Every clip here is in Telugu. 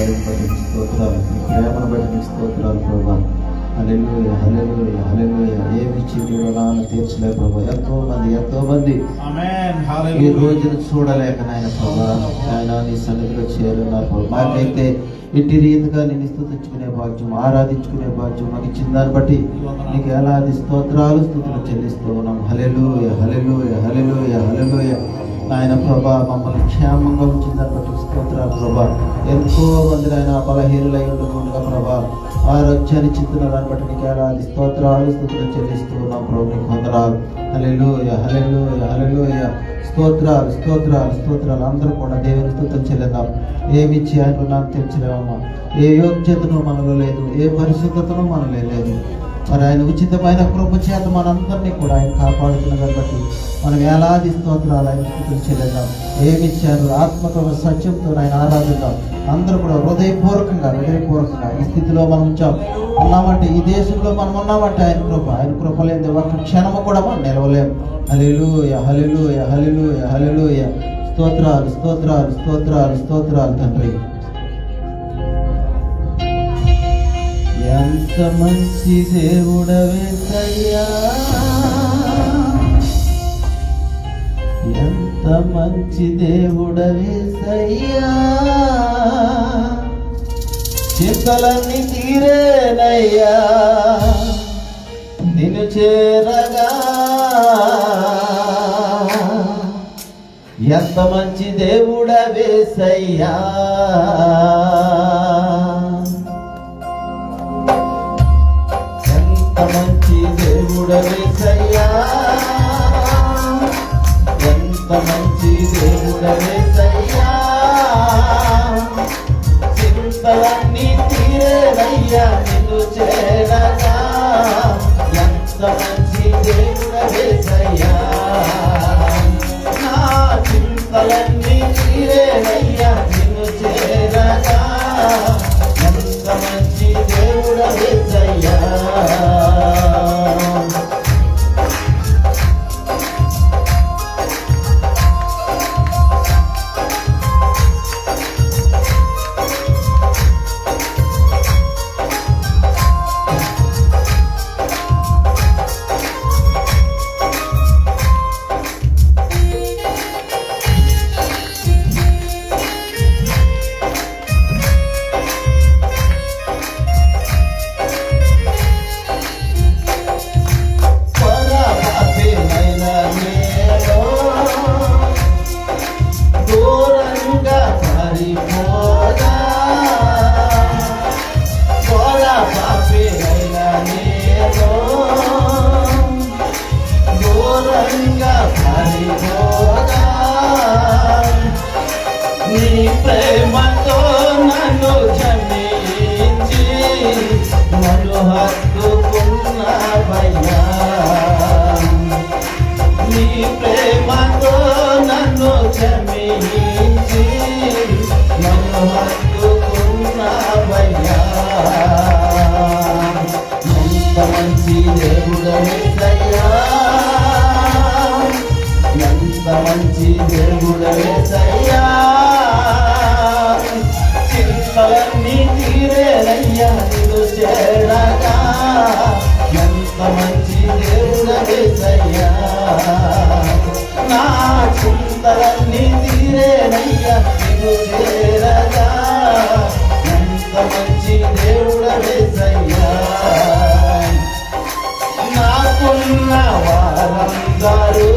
జాలిని బట్టి నీకు స్తోత్రాలు, నీ ప్రేమను బట్టి నీకు స్తోత్రాలు ప్రభా. హల్లెలూయా హల్లెలూయా హల్లెలూయా. ఏమిచ్చి నీ రుణాలను తీర్చలే ప్రభా. ఎంతో మంది ఈ రోజును చూడలేక నాయన ప్రభా, ఆయన నీ సన్నిధిలో చేరున్నారు ప్రభా. మాకైతే ఇట్టి రీతిగా నేను స్తుతించుకునే భాగ్యం, ఆరాధించుకునే భాగ్యం మాకు ఇచ్చిన దాన్ని బట్టి నీకు ఎలాంటి స్తోత్రాలు స్తుతులు చెల్లిస్తూ ఉన్నాం. హల్లెలూయా హల్లెలూయా హల్లెలూయా హల్లెలూయా. ఆయన ప్రభా మమ్మల్ని క్షేమంగా ఉంచిందని బట్టి స్తోత్రాలు ప్రభా. ఎంతో మంది ఆయన బలహీనులై ఉండకుండా ప్రభా ఆరోగ్యాన్ని చింతున్న దాన్ని బట్టి నీకు ఎలాంటి స్తోత్రాలు స్తుతులు చెల్లిస్తూ ఉన్నాం ప్రభు. నీకు వందనాలు. హల్లెలూయా హల్లెలూయా హల్లెలూయా. స్తోత్రాలు స్తోత్రాలు స్తోత్రాలు. అందరూ కూడా దేవుని స్తుతులు చెల్లిద్దాం. ఏమిచ్చి ఆయన నాకు తెచ్చలేమమ్మా. ఏ యోగ్యతను మనలో లేదు, ఏ పరిశుద్ధతను మనలో లేదు. మరి ఆయన ఉచితమైన కృప చేత మనందరినీ కూడా ఆయన కాపాడుతున్న కాబట్టి మనం ఎలాంటి స్తోత్రాలు ఆయన స్తుతులు చెల్లిద్దాం. ఏమిచ్చారు ఆత్మతో సత్యంతో ఆయన ఆరాధిద్దాం. అందరూ కూడా హృదయపూర్వకంగా ఈ స్థితిలో మనం ఉన్నామంటే, ఈ దేశంలో మనం ఉన్నామంటే ఆయన కృప లేని ఒక్క క్షణము కూడా మనం నిలవలేము. హల్లెలూయా హల్లెలూయా హల్లెలూయా హల్లెలూయా. స్తోత్రాలు స్తోత్రాలు స్తోత్రాలు స్తోత్రాలు తండ్రి. ఎంత మంచి దేవుడవేసయ్యా, ఎంత మంచి దేవుడవేసయ్యా. చింతలన్నీ తీరేనయ్యా నిన్ను చేరగా. ఎంత మంచి దేవుడవేసయ్యా, మంచి దేవుడవేసయ్యా, ఎంత మంచి దేవుడవేసయ్యా. చింతలన్నీ తీరేనయ్యా నిన్ను చేరగా. ఎంత మంచి దేవుడవేసయ్యా, నా చింతలన్నీ తీరేనయ్యా నిన్ను చేరగా. ఎంత మంచి దేవుడవేసయ్యా. నీ ప్రేమతో నన్ను జమించి నన్ను హత్తుకున్నావయ్యా. నీ ప్రేమతో నన్ను జమించి నన్ను హత్తుకున్నావయ్యా. ఎంత మంచి దేవుడవేసయ్యా, ఎంత మంచి దేవుడవేసయ్యా. చింతలన్నీ తీరేనయ్యా నిన్ను చేరగా. ఎంత మంచి దేవుడవేసయ్యా, నా చింతలన్నీ తీరేనయ్యా నిన్ను చేరగా. ఎంత మంచి దేవుడవేసయ్యా. నాకున్న వారందరూ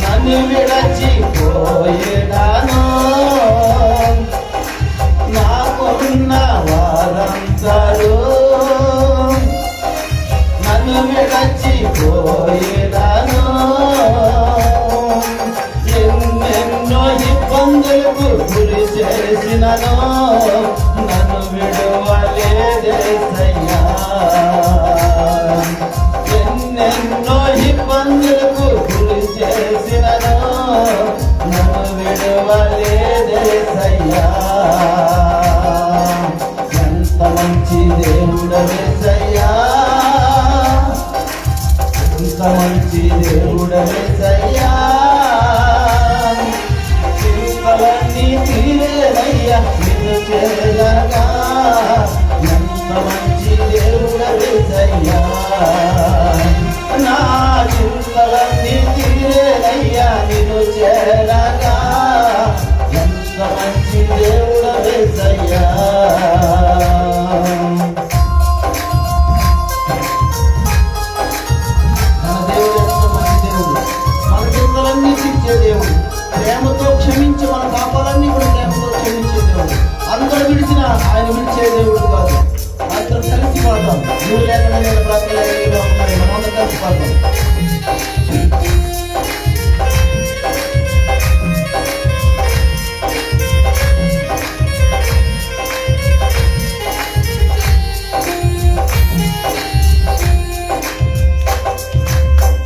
నన్ను విడచిపోయేడాను. నాకున్న వారందరూ నన్ను విడచిపోయేడాను. ఎన్నెన్నో ఇబ్బందులకు గురి చేసినను నన్ను విడువలేదేసయ్యా. ఎన్నెన్నో ఇబ్బందులకు గురి చేసినను నన్ను విడువలేదేసయ్యా. ఎంత మంచి దేవుడవేసయ్యా, ఎంత మంచి దేవుడవేసయ్యా. చింతలన్నీ తీరేనయ్యా నిన్ను చేరగా ఎంత మంచి దేవుడు యేసయ్యా. మన దేవుడు ఎంత మంచి దేవుడు, మన చింతలన్నీ తీర్చే దేవుడు, ప్రేమతో క్షమించి మన పాపాలన్నీ కూడా ప్రేమతో క్షమించే దేవుడు. అందరూ విడిచినా ఆయన విడిచే దేవుడు కాదు. అందరం కలిసి పాడదాం. నువ్వు లేకుండా నేను బ్రతకలేని లోకమై మనందరం కలిసి పాడదాం.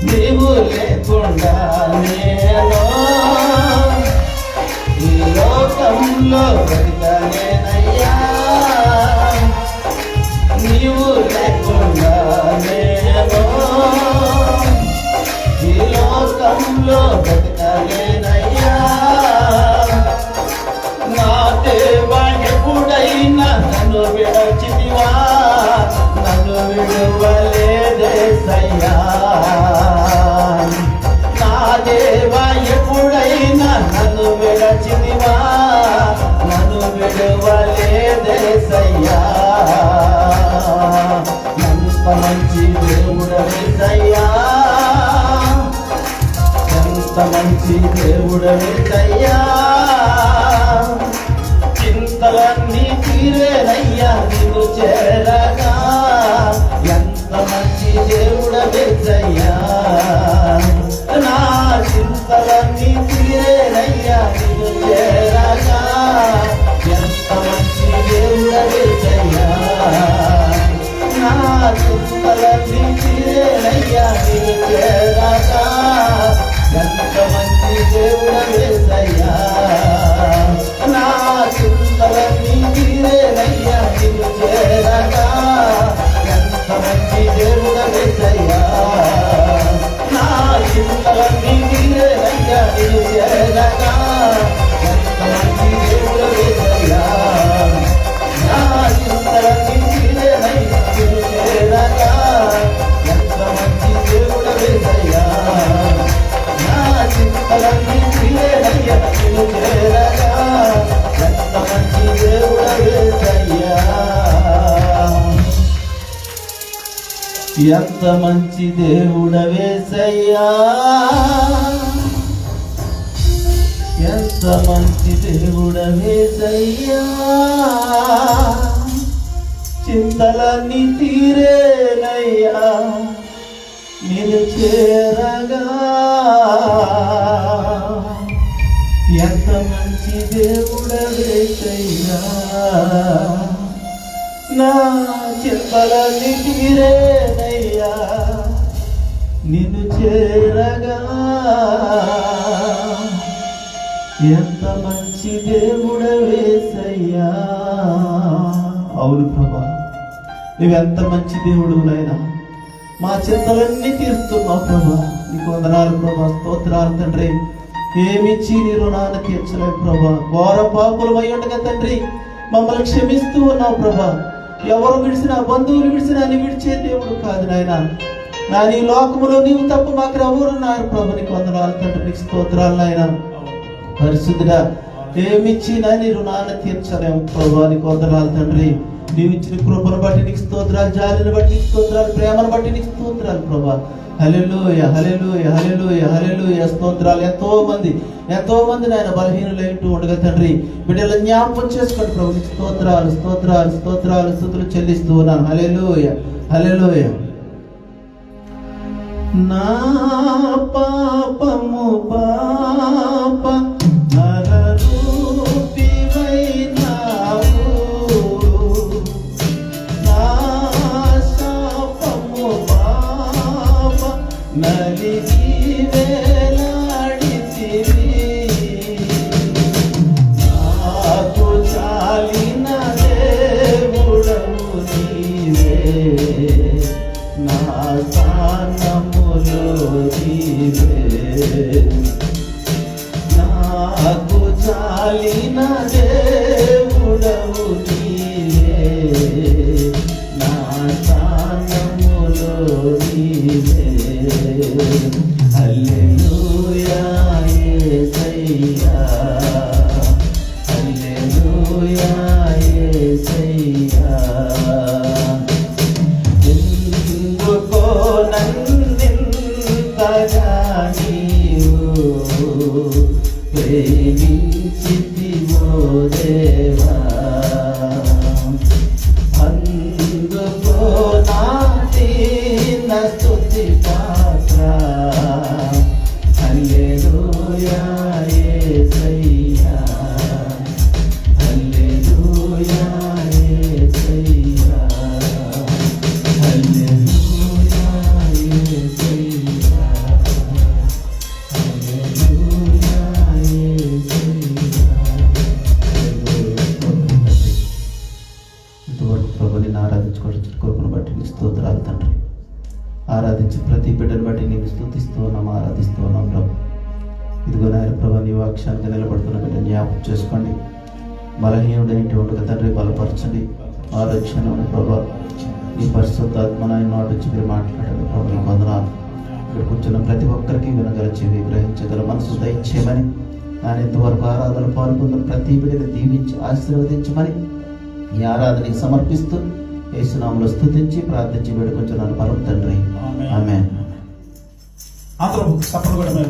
నీవు లేకుండా నేను ఈ లోకంలో బ్రతకలేనయ్యా. నీవు లేకుండా నేను ఈ లోకంలో బ్రతకలేనయ్యా. నా దేవా ఎప్పుడైనా నన్ను విడచితివా, నన్ను విడువలేదేసయ్యా. నా దేవా ఎప్పుడైనా నన్ను విడచితివా, నన్ను విడువలేదేసయ్యా. ఎంత మంచి దేవుడు యేసయ్యా, ఎంత మంచి దేవుడు యేసయ్యా. చింతలన్నీ తీరేనయ్యా నిన్ను చేరగా ఎంత మంచి దేవుడు యేసయ్యా. నా చింతలన్నీ తీరేనయ్యా నిన్ను చేరగా ఎంత మంచి దేవుడు యేసయ్యా. నా చింతలన్నీ తీరేనయ్యా నిన్ను చేరగా ఎంత మంచి దేవుడు యేసయ్యా. నా చింతలన్నీ తీరేనయ్యా నిన్ను చేరగా ఎంత మంచి దేవుడు యేసయ్యా. నా చింతలన్నీ తీరేనయ్యా నిన్ను చేరగా ఎంత మంచి దేవుడు యేసయ్యా. నా చింతలన్నీ తీరేనయ్యా నిన్ను చేరగా ఎంత మంచి దేవుడు యేసయ్యా. నా చింతలన్నీ తీరేనయ్యా నిన్ను చేరగా ఎంత మంచి దేవుడు యేసయ్యా. ఎంత మంచి దేవుడు యేసయ్యా, ఎంత మంచి దేవుడు యేసయ్యా. చింతలన్నీ తీరేనయ్యా నిన్ను చేరగా ఎంత మంచి దేవుడు యేసయ్యా. నా చింతలన్నీ తీరేనయ్యా నిన్ను చేరగా ఎంత మంచి దేవుడు యేసయ్యా. అవును ప్రభా, నువ్వెంత మంచి దేవుడు నాయనా. మా చింతలన్నీ తీరుస్తున్నావు ప్రభా. నీకు వందనాలు ప్రభా, స్తోత్రాలు తండ్రి. ఏమిచ్చి నీ రుణాన్ని తీర్చలేవు ప్రభా. ఘోర పాపులమై ఉండగా తండ్రి మమ్మల్ని క్షమిస్తూ ఉన్నావు ప్రభా. ఎవరు విడిచినా, బంధువులు విడిచినా నీ విడిచే దేవుడు కాదు నాయనా. నా నీ లోకములో నీవు తప్ప మాకు ఎవరున్నారు ప్రభు. నీకు వందనాలు తండ్రి, నీకు స్తోత్రాలు నాయనా. పరిశుద్ధుడా, ఏమిచ్చి నా నీ రుణాన్ని తీర్చలేము ప్రభా. నీకు వందనాలు తండ్రి. నీవు ఇచ్చిన కృపను బట్టి నీకు స్తోత్రాలు, జాలిని బట్టి నీకు స్తోత్రాలు, ప్రేమను బట్టి నీకు స్తోత్రాలు ప్రభా. హల్లెలూయా, హల్లెలూయా, హల్లెలూయా, హల్లెలూయా, స్తోత్రాలు. ఎంతో మంది నాయన బలహీనులైంటూ ఉండగా తండ్రి బిడ్డల జ్ఞాపకం చేసుకోండి ప్రభు. నీకు స్తోత్రాలు, స్తోత్రాలు, స్తోత్రాలు, స్తుతులు చెల్లిస్తూ ఉన్నాను. హల్లెలూయా, హల్లెలూయా. నా పాపము పాప నరరూపివైనావు, నా శాపము పాప నలిగి వేలాడితివి. నాకు చాలిన దేవుడవు నీవే, నా స్థానములో నీవే. నాకు చాలిన దేవుడవు నీవే, నా స్థానములో నీవే. హల్లెలూయా యేసయ్యా హల్లెలూయా యేసయ్యా ఎందుకో నన్నింతగా నీవు ప్రేమించితివో దేవా అందుకో నా దీన స్తుతి పాత్ర హల్లెలూయా యేసయ్యా హల్లెలూయా యేసయ్యా హల్లెలూయా యేసయ్యా హల్లెలూయా యేసయ్యా. ఇంతవరకు ప్రభు నిన్ను ఆరాధించుకోవచ్చు కొరకును బట్టి నీ స్తోత్రాలు తండ్రి. ఆరాధించి ప్రతి బిడ్డను బట్టి నేను స్తుతిస్తూ ఉన్నాం, ఆరాధిస్తూ ఉన్నాం ప్రభు. ఇదిగో నాయన ప్రభు నీ వాక్యానికి నిలబడుతున్న బిడ్డ జ్ఞాపకం చేసుకోండి. బలహీనుడైనటువంటి ఉండగా తండ్రి బలపరచండి. ఆలోచన ప్రభా నీ పరిశుద్ధాత్మ నాయన నోటి వచ్చి మీరు మాట్లాడండి ప్రభు. నీ వందనాలు. ఇక్కడ కూర్చున్న ప్రతి ఒక్కరికి వినగల చెవి గ్రహించగల మనసు దయచేయమని ఆయన ఇంతవరకు ఆరాధన పాల్గొన్న ప్రతి బిడ్డని దీవించి ఆశీర్వదించమని ఈ ఆరాధనకి సమర్పిస్తూ యేసునామములో స్తుతించి ప్రార్థించి వేడుకొంచున్నాను పరమ తండ్రి. ఆమేన్. అందరూ సపలు కూడా మేము